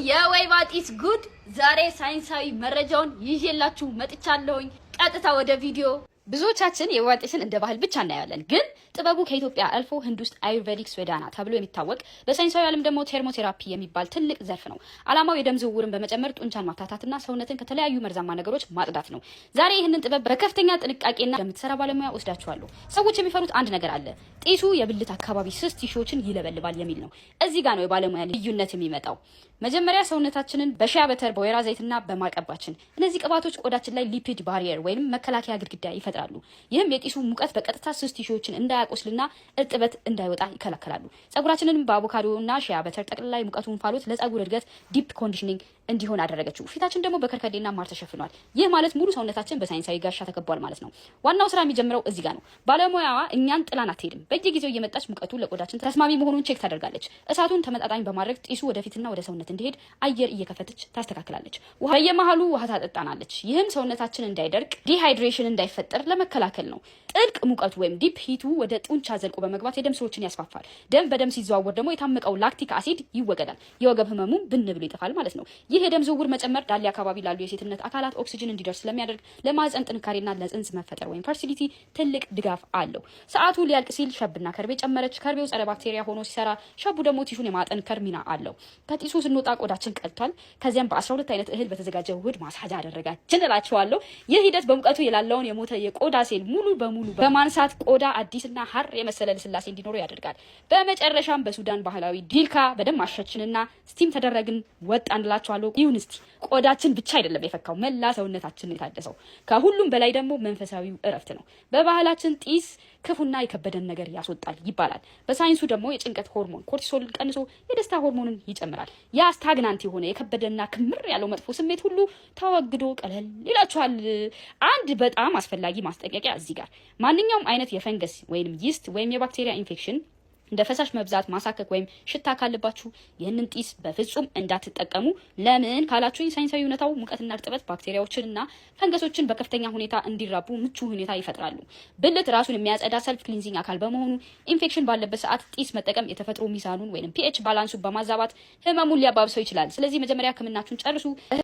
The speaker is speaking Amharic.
የወይባ ጢስ ጉድ ዛሬ ሳይንሳዊ መረጃውን ይዤላችሁ መጥቻለሁኝ። ቀጥታ ወደ ቪዲዮ። ብዙዎቻችን የወይባ ጢስን እንደ ባህል ብቻ እናያለን፣ ግን ጥበቡ ከኢትዮጵያ አልፎ ህንድ ውስጥ አዩርቬዲክ ስዌዳና ተብሎ የሚታወቅ በሳይንሳዊ ዓለም ደግሞ ቴርሞቴራፒ የሚባል ትልቅ ዘርፍ ነው። ዓላማው የደም ዝውውርን በመጨመር ጡንቻን ማፍታታትና ሰውነትን ከተለያዩ መርዛማ ነገሮች ማጽዳት ነው። ዛሬ ይህንን ጥበብ በከፍተኛ ጥንቃቄና ለምትሰራ ባለሙያ ወስዳችኋለሁ። ሰዎች የሚፈሩት አንድ ነገር አለ። ጢሱ የብልት አካባቢ ስስ ቲሾችን ይለበልባል የሚል ነው። እዚህ ጋር ነው የባለሙያ ልዩነት የሚመጣው። መጀመሪያ ሰውነታችንን በሺያ በተር በወይራ ዘይትና በማቀባችን እነዚህ ቅባቶች ቆዳችን ላይ ሊፒድ ባሪየር ወይም መከላከያ ግድግዳ ይፈጥራሉ። ይህም የጢሱ ሙቀት በቀጥታ ስስ ቲሾችን እንዳያቆስልና እርጥበት እንዳይወጣ ይከላከላሉ። ጸጉራችንንም በአቮካዶና ሺያ በተር ጠቅላላ ሙቀቱን ፋሎት ለጸጉር እድገት ዲፕ ኮንዲሽኒንግ እንዲሆን አደረገችው። ፊታችን ደግሞ በከርከዴና ማር ተሸፍኗል። ይህ ማለት ሙሉ ሰውነታችን በሳይንሳዊ ጋሻ ተከቧል ማለት ነው። ዋናው ስራ የሚጀምረው እዚህ ጋር ነው። ባለሙያዋ እኛን ጥላን አትሄድም። በየጊዜው እየመጣች ሙቀቱ ለቆዳችን ተስማሚ መሆኑን ቼክ ታደርጋለች። እሳቱን ተመጣጣኝ በማድረግ ጢሱ ወደፊትና ወደ ሰውነት እንዲሄድ አየር እየከፈተች ታስተካክላለች። ውሃ በየመሃሉ ውሃ ታጠጣናለች። ይህም ሰውነታችን እንዳይደርቅ ዲሃይድሬሽን እንዳይፈጠር ለመከላከል ነው። ጥልቅ ሙቀቱ ወይም ዲፕ ሂቱ ወደ ጡንቻ ዘልቆ በመግባት የደም ስሮችን ያስፋፋል። ደም በደም ሲዘዋወር ደግሞ የታመቀው ላክቲክ አሲድ ይወገዳል። የወገብ ህመሙም ብን ብሎ ይጠፋል ማለት ነው። ይህ የደም ዝውውር መጨመር ዳሌ አካባቢ ላሉ የሴትነት አካላት ኦክሲጅን እንዲደርስ ስለሚያደርግ ለማህፀን ጥንካሬና ለጽንስ መፈጠር ወይም ፈርቲሊቲ ትልቅ ድጋፍ አለው። ሰዓቱ ሊያልቅ ሲል ሸብና ከርቤ ጨመረች። ከርቤው ጸረ ባክቴሪያ ሆኖ ሲሰራ፣ ሸቡ ደግሞ ቲሹን የማጠንከር ሚና አለው። ከጢሱ ስንወጣ ቆዳችን ቀልቷል። ከዚያም በ12 አይነት እህል በተዘጋጀ ውህድ ማሳጅ አደረጋችን እላችኋለሁ። ይህ ሂደት በሙቀቱ የላለውን የሞተ የቆዳ ሴል ሙሉ በሙሉ በማንሳት ቆዳ አዲስና ሀር የመሰለ ልስላሴ እንዲኖረው ያደርጋል። በመጨረሻም በሱዳን ባህላዊ ዲልካ በደም ማሸችንና ስቲም ተደረግን ወጣን እላችኋለሁ። ይሁን እስቲ ቆዳችን ብቻ አይደለም የፈካው፣ መላ ሰውነታችን የታደሰው። ከሁሉም በላይ ደግሞ መንፈሳዊው እረፍት ነው። በባህላችን ጢስ ክፉና የከበደን ነገር ያስወጣል ይባላል። በሳይንሱ ደግሞ የጭንቀት ሆርሞን ኮርቲሶል ቀንሶ የደስታ ሆርሞንን ይጨምራል። ያ ስታግናንት የሆነ የከበደና ክምር ያለው መጥፎ ስሜት ሁሉ ተወግዶ ቀለል ይላችኋል። አንድ በጣም አስፈላጊ ማስጠንቀቂያ እዚህ ጋር፣ ማንኛውም አይነት የፈንገስ ወይም ይስት ወይም የባክቴሪያ ኢንፌክሽን እንደ ፈሳሽ መብዛት፣ ማሳከክ ወይም ሽታ ካለባችሁ ይህንን ጢስ በፍጹም እንዳትጠቀሙ። ለምን ካላችሁኝ ሳይንሳዊ እውነታው ሙቀትና እርጥበት ባክቴሪያዎችንና ፈንገሶችን በከፍተኛ ሁኔታ እንዲራቡ ምቹ ሁኔታ ይፈጥራሉ። ብልት ራሱን የሚያጸዳ ሰልፍ ክሊንዚንግ አካል በመሆኑ ኢንፌክሽን ባለበት ሰዓት ጢስ መጠቀም የተፈጥሮ ሚዛኑን ወይም ፒኤች ባላንሱን በማዛባት ህመሙን ሊያባብሰው ይችላል። ስለዚህ መጀመሪያ ህክምናችሁን ጨርሱ።